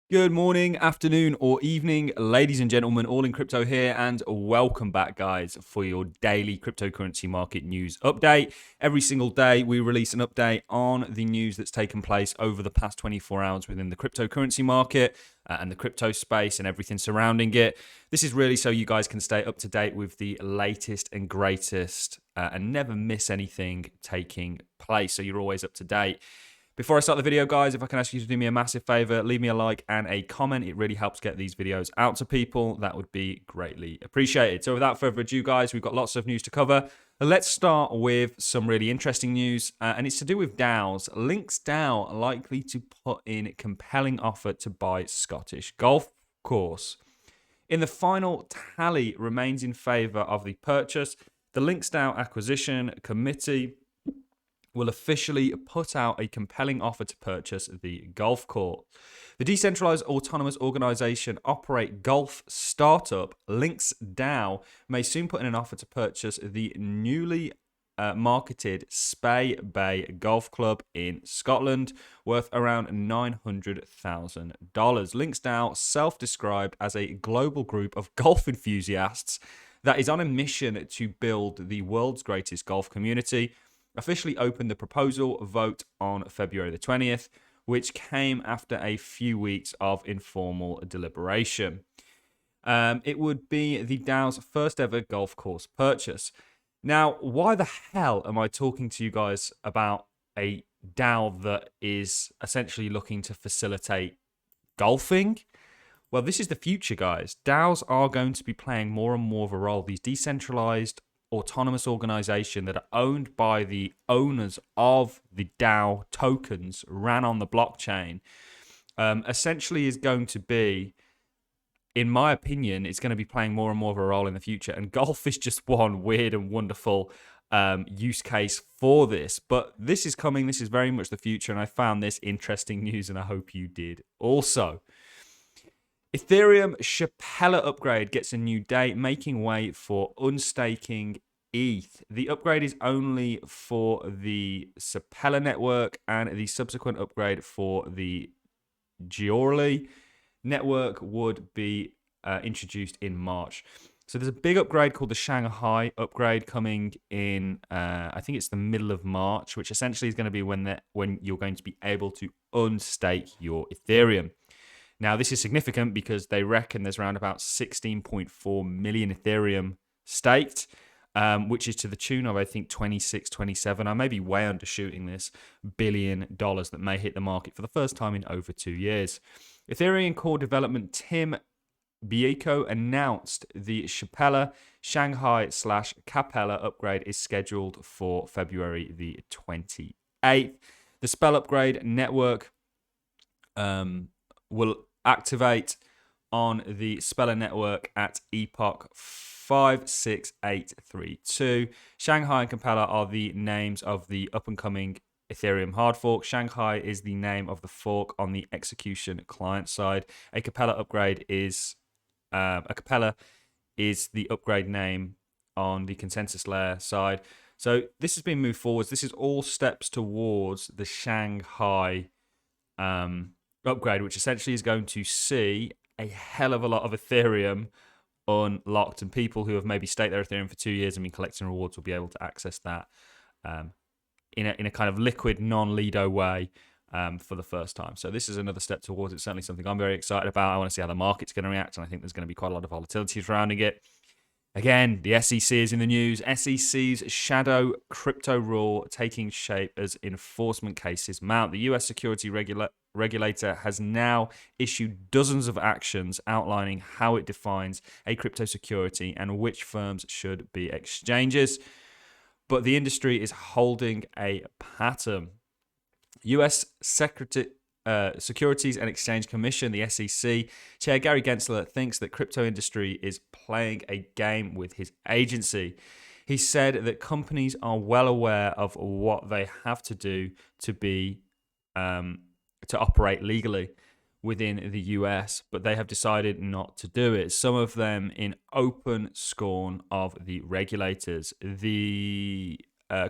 Good morning, afternoon, or evening, ladies and gentlemen, all in crypto here, and welcome back, guys, for your daily cryptocurrency market news update. Every single day, we release an update on the news that's taken place over the past 24 hours within the cryptocurrency market and the crypto space and everything surrounding it. This is really so you guys can stay up to date with the latest and greatest and never miss anything taking place, so you're always up to date. Before I start the video, guys, if I can ask you to do me a massive favor, leave me a like and a comment. It really helps get these videos out to people. That would be greatly appreciated. So without further ado, guys, we've got lots of news to cover. Let's start with some really interesting news, and it's to do with DAOs. LinksDAO likely to put in compelling offer to buy Scottish golf course. In the final tally remains in favor of the purchase. The LinksDAO acquisition committee will officially put out a compelling offer to purchase the golf course. The decentralized autonomous organization operate golf startup LinksDAO may soon put in an offer to purchase the newly marketed Spey Bay Golf Club in Scotland, worth around $900,000. LinksDAO, self-described as a global group of golf enthusiasts that is on a mission to build the world's greatest golf community, officially opened the proposal vote on February the 20th, which came after a few weeks of informal deliberation. It would be the DAO's first ever golf course purchase. Now, why the hell am I talking to you guys about a DAO that is essentially looking to facilitate golfing? Well, this is the future, guys. DAOs are going to be playing more and more of a role. These decentralized autonomous organization that are owned by the owners of the DAO tokens ran on the blockchain essentially is going to be, in my opinion, it's going to be playing more and more of a role in the future. And golf is just one weird and wonderful use case for this. But this is coming. This is very much the future. And I found this interesting news, and I hope you did also. Ethereum Shapella upgrade gets a new date, making way for unstaking ETH. The upgrade is only for the Shapella network, and the subsequent upgrade for the Giorli network would be introduced in March. So there's a big upgrade called the Shanghai upgrade coming in, I think it's the middle of March, which essentially is going to be when you're going to be able to unstake your Ethereum. Now, this is significant because they reckon there's around about 16.4 million Ethereum staked, which is to the tune of, I think, 26, 27. I may be way undershooting this $billion that may hit the market for the first time in over 2 years. Ethereum core development Tim Bieco announced the Shapella Shanghai/Capella upgrade is scheduled for February the 28th. The spell upgrade network will activate on the Speller network at epoch 56832. Shanghai and Capella are the names of the up-and-coming Ethereum hard fork. Shanghai is the name of the fork on the execution client side. A Capella is the upgrade name on the consensus layer side. So this has been moved forwards. This is all steps towards the Shanghai upgrade, which essentially is going to see a hell of a lot of Ethereum unlocked, and people who have maybe staked their Ethereum for 2 years and been collecting rewards will be able to access that in a kind of liquid, non-Lido way for the first time. So this is another step towards it. Certainly something I'm very excited about. I want to see how the market's going to react, and I think there's going to be quite a lot of volatility surrounding it. Again, the SEC is in the news. SEC's shadow crypto rule taking shape as enforcement cases mount. The US security regulator has now issued dozens of actions outlining how it defines a crypto security and which firms should be exchanges. But the industry is holding a pattern. US Securities and Exchange Commission, the SEC, Chair Gary Gensler thinks that crypto industry is playing a game with his agency. He said that companies are well aware of what they have to do to be to operate legally within the US, but they have decided not to do it. Some of them in open scorn of the regulators. The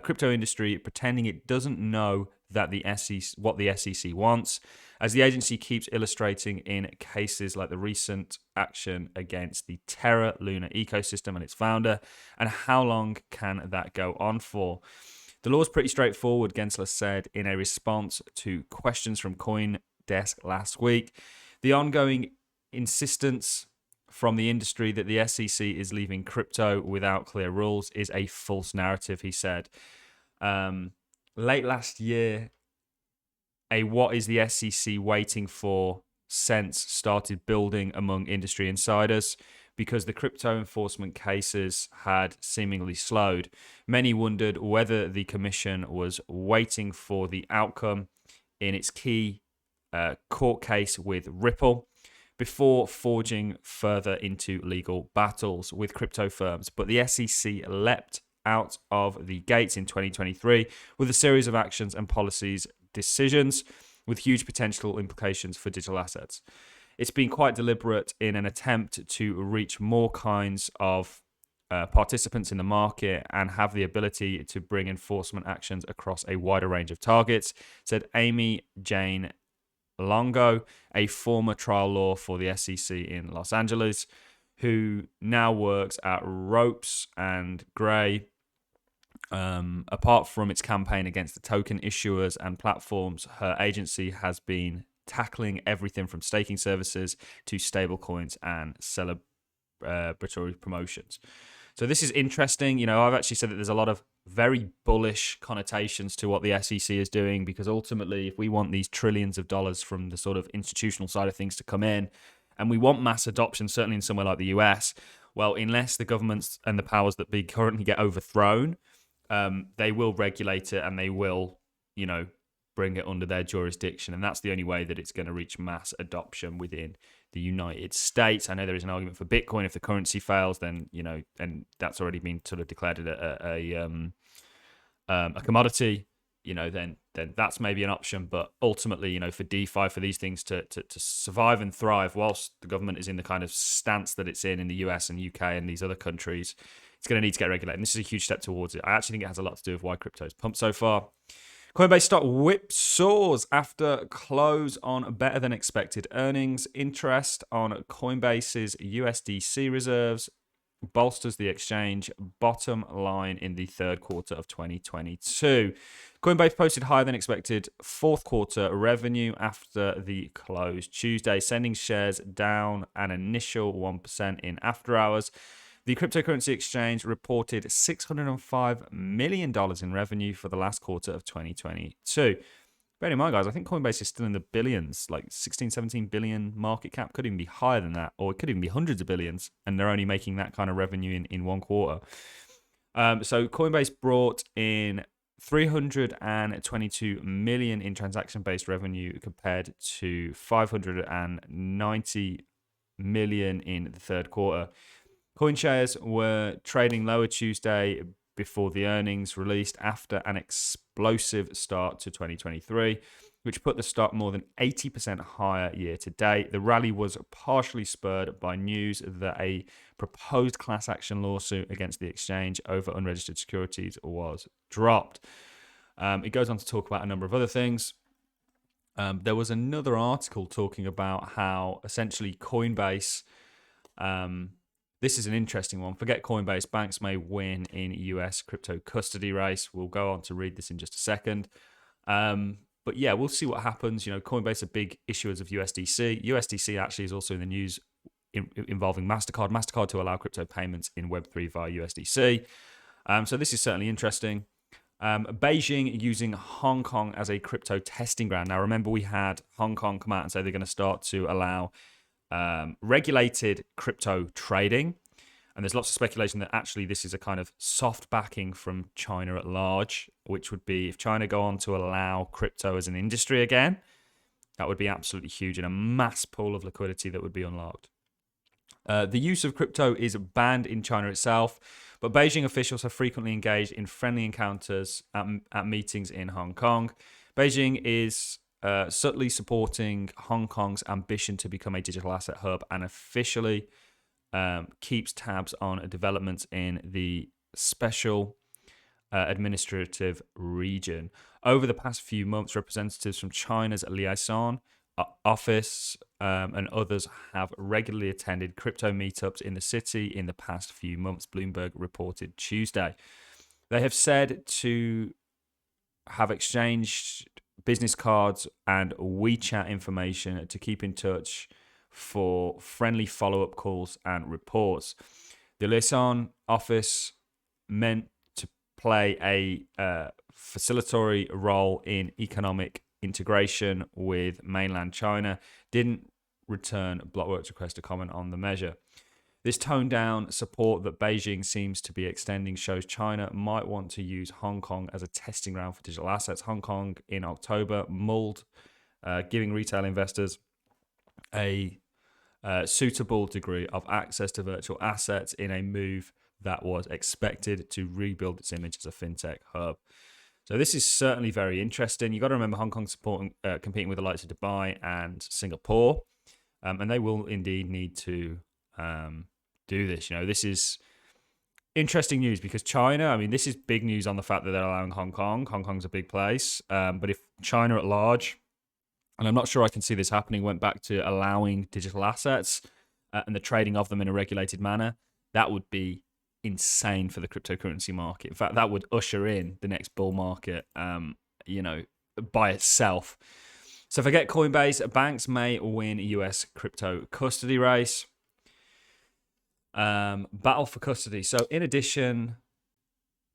crypto industry pretending it doesn't know that the SEC, what the SEC wants, as the agency keeps illustrating in cases like the recent action against the Terra Luna ecosystem and its founder. And how long can that go on for? The law is pretty straightforward, Gensler said in a response to questions from CoinDesk last week. The ongoing insistence from the industry that the SEC is leaving crypto without clear rules is a false narrative, he said. Late last year, a "what is the SEC waiting for" sense started building among industry insiders because the crypto enforcement cases had seemingly slowed. Many wondered whether the commission was waiting for the outcome in its key court case with Ripple before forging further into legal battles with crypto firms. But the SEC leapt out of the gates in 2023 with a series of actions and policies decisions with huge potential implications for digital assets. It's been quite deliberate in an attempt to reach more kinds of participants in the market and have the ability to bring enforcement actions across a wider range of targets, said Amy Jane Longo, a former trial lawyer for the SEC in Los Angeles, who now works at Ropes and Gray. Apart from its campaign against the token issuers and platforms, her agency has been tackling everything from staking services to stablecoins and celebratory promotions. So this is interesting. I've actually said that there's a lot of very bullish connotations to what the SEC is doing, because ultimately, if we want these trillions of dollars from the sort of institutional side of things to come in, and we want mass adoption, certainly in somewhere like the US, well, unless the governments and the powers that be currently get overthrown, they will regulate it and they will, bring it under their jurisdiction. And that's the only way that it's going to reach mass adoption within the United States. I know there is an argument for Bitcoin. If the currency fails, then, and that's already been sort of declared a commodity, then that's maybe an option. But ultimately, for DeFi, for these things to survive and thrive whilst the government is in the kind of stance that it's in the US and UK and these other countries, it's going to need to get regulated. And this is a huge step towards it. I actually think it has a lot to do with why crypto is pumped so far. Coinbase stock whipsaws after close on better than expected earnings. Interest on Coinbase's USDC reserves bolsters the exchange bottom line in the third quarter of 2022. Coinbase posted higher than expected fourth quarter revenue after the close Tuesday, sending shares down an initial 1% in after hours. The cryptocurrency exchange reported $605 million in revenue for the last quarter of 2022. Bear in mind, guys, I think Coinbase is still in the billions, like 16, 17 billion market cap. Could even be higher than that, or it could even be hundreds of billions, and they're only making that kind of revenue in one quarter. So Coinbase brought in $322 million in transaction-based revenue compared to $590 million in the third quarter. Coin shares were trading lower Tuesday before the earnings released after an explosive start to 2023, which put the stock more than 80% higher year to date. The rally was partially spurred by news that a proposed class action lawsuit against the exchange over unregistered securities was dropped. It goes on to talk about a number of other things. There was another article talking about how essentially Coinbase... this is an interesting one. Forget Coinbase. Banks may win in US crypto custody race. We'll go on to read this in just a second. But yeah, we'll see what happens. Coinbase are big issuers of USDC. USDC actually is also in the news involving MasterCard. MasterCard to allow crypto payments in Web3 via USDC. So this is certainly interesting. Beijing using Hong Kong as a crypto testing ground. Now, remember, we had Hong Kong come out and say they're going to start to allow regulated crypto trading, and there's lots of speculation that actually this is a kind of soft backing from China at large, which would be if China go on to allow crypto as an industry again, that would be absolutely huge and a mass pool of liquidity that would be unlocked. The use of crypto is banned in China itself, but Beijing officials have frequently engaged in friendly encounters at meetings in Hong Kong. Beijing is subtly supporting Hong Kong's ambition to become a digital asset hub and officially keeps tabs on developments in the special administrative region. Over the past few months, representatives from China's liaison office and others have regularly attended crypto meetups in the city in the past few months, Bloomberg reported Tuesday. They have said to have exchanged business cards and WeChat information to keep in touch for friendly follow-up calls and reports. The liaison office meant to play a facilitatory role in economic integration with mainland China, didn't return Blockworks' request to comment on the measure. This toned down support that Beijing seems to be extending shows China might want to use Hong Kong as a testing ground for digital assets. Hong Kong in October mulled giving retail investors a suitable degree of access to virtual assets in a move that was expected to rebuild its image as a fintech hub. So this is certainly very interesting. You've got to remember Hong Kong competing with the likes of Dubai and Singapore, and they will indeed need to do this. This is interesting news because China, I mean, this is big news on the fact that they're allowing Hong Kong. Hong Kong's a big place. But if China at large, and I'm not sure I can see this happening, went back to allowing digital assets and the trading of them in a regulated manner, that would be insane for the cryptocurrency market. In fact, that would usher in the next bull market, by itself. So forget Coinbase. Banks may win US crypto custody race. Battle for custody. So in addition,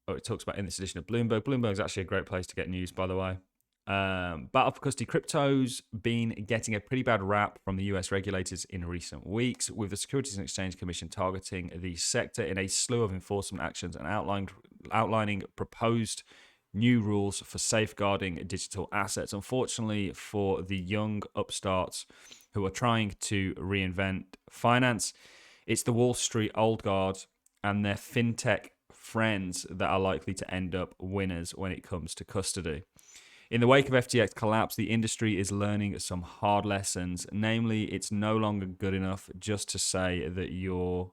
it talks about in this edition of Bloomberg. Bloomberg's actually a great place to get news, by the way. Battle for custody. Crypto's been getting a pretty bad rap from the US regulators in recent weeks, with the Securities and Exchange Commission targeting the sector in a slew of enforcement actions and outlining proposed new rules for safeguarding digital assets. Unfortunately for the young upstarts who are trying to reinvent finance, it's the Wall Street old guard and their fintech friends that are likely to end up winners when it comes to custody. In the wake of FTX collapse, the industry is learning some hard lessons. Namely, it's no longer good enough just to say that you're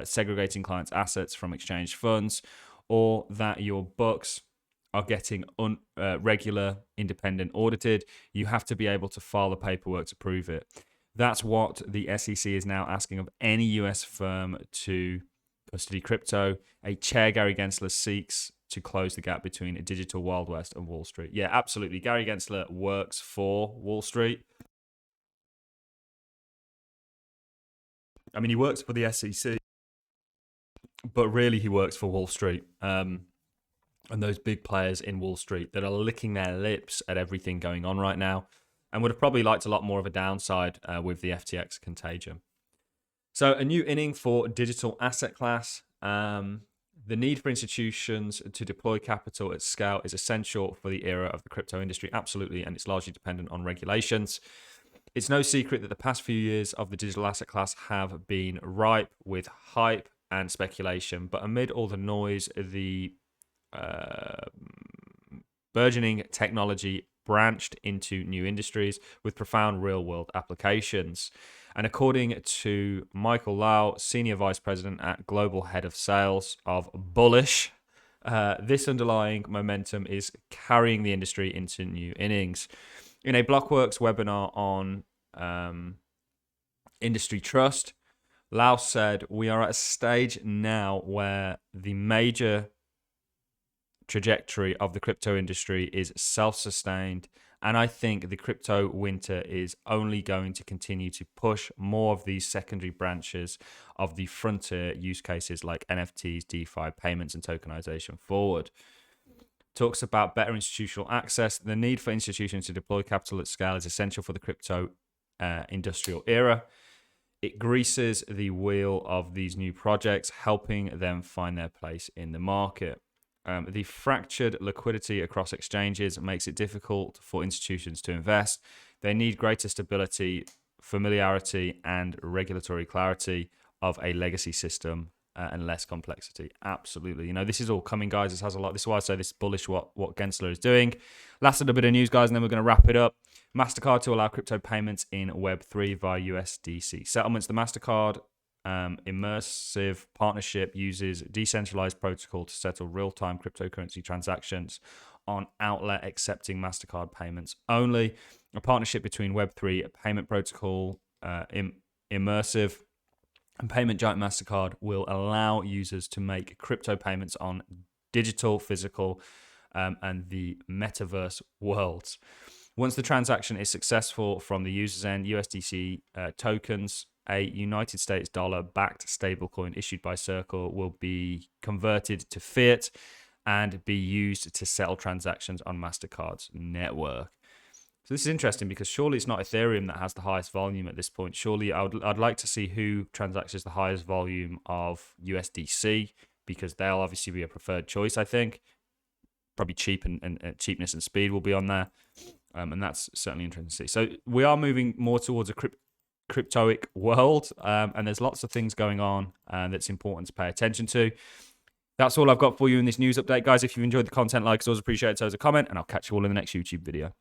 segregating clients' assets from exchanged funds, or that your books are getting regular, independent audited. You have to be able to file the paperwork to prove it. That's what the SEC is now asking of any US firm to custody crypto. A chair, Gary Gensler, seeks to close the gap between a digital Wild West and Wall Street. Yeah, absolutely. Gary Gensler works for Wall Street. I mean, he works for the SEC, but really he works for Wall Street. And those big players in Wall Street that are licking their lips at everything going on right now, and would have probably liked a lot more of a downside with the FTX contagion. So a new inning for digital asset class. The need for institutions to deploy capital at scale is essential for the era of the crypto industry, absolutely, and it's largely dependent on regulations. It's no secret that the past few years of the digital asset class have been ripe with hype and speculation, but amid all the noise, the burgeoning technology branched into new industries with profound real-world applications. And according to Michael Lau, Senior Vice President at Global Head of Sales of Bullish, this underlying momentum is carrying the industry into new innings. In a Blockworks webinar on industry trust, Lau said, "We are at a stage now where the major trajectory of the crypto industry is self-sustained, and I think the crypto winter is only going to continue to push more of these secondary branches of the frontier use cases like NFTs, DeFi, payments, and tokenization forward." Talks about better institutional access. The need for institutions to deploy capital at scale is essential for the crypto industrial era. It greases the wheel of these new projects, helping them find their place in the market. The fractured liquidity across exchanges makes it difficult for institutions to invest. They need greater stability, familiarity, and regulatory clarity of a legacy system and less complexity. Absolutely. This is all coming, guys. This has a lot. This is why I say this is bullish what Gensler is doing. Last little bit of news, guys, and then we're going to wrap it up. MasterCard to allow crypto payments in Web3 via USDC settlements. The MasterCard immersive partnership uses decentralized protocol to settle real-time cryptocurrency transactions on outlet accepting MasterCard payments only. A partnership between Web3 payment protocol, immersive, and payment giant MasterCard will allow users to make crypto payments on digital, physical, and the metaverse worlds. Once the transaction is successful from the user's end, USDC tokens, a United States dollar-backed stablecoin issued by Circle, will be converted to fiat and be used to settle transactions on MasterCard's network. So this is interesting because surely it's not Ethereum that has the highest volume at this point. Surely I'd like to see who transacts the highest volume of USDC, because they'll obviously be a preferred choice, I think. Probably cheapness and speed will be on there. And that's certainly interesting to see. So we are moving more towards a cryptoic world, and there's lots of things going on that's important to pay attention to. That's all I've got for you in this news update, guys. If you enjoyed the content, like, always appreciate it. So as a comment, and I'll catch you all in the next YouTube video.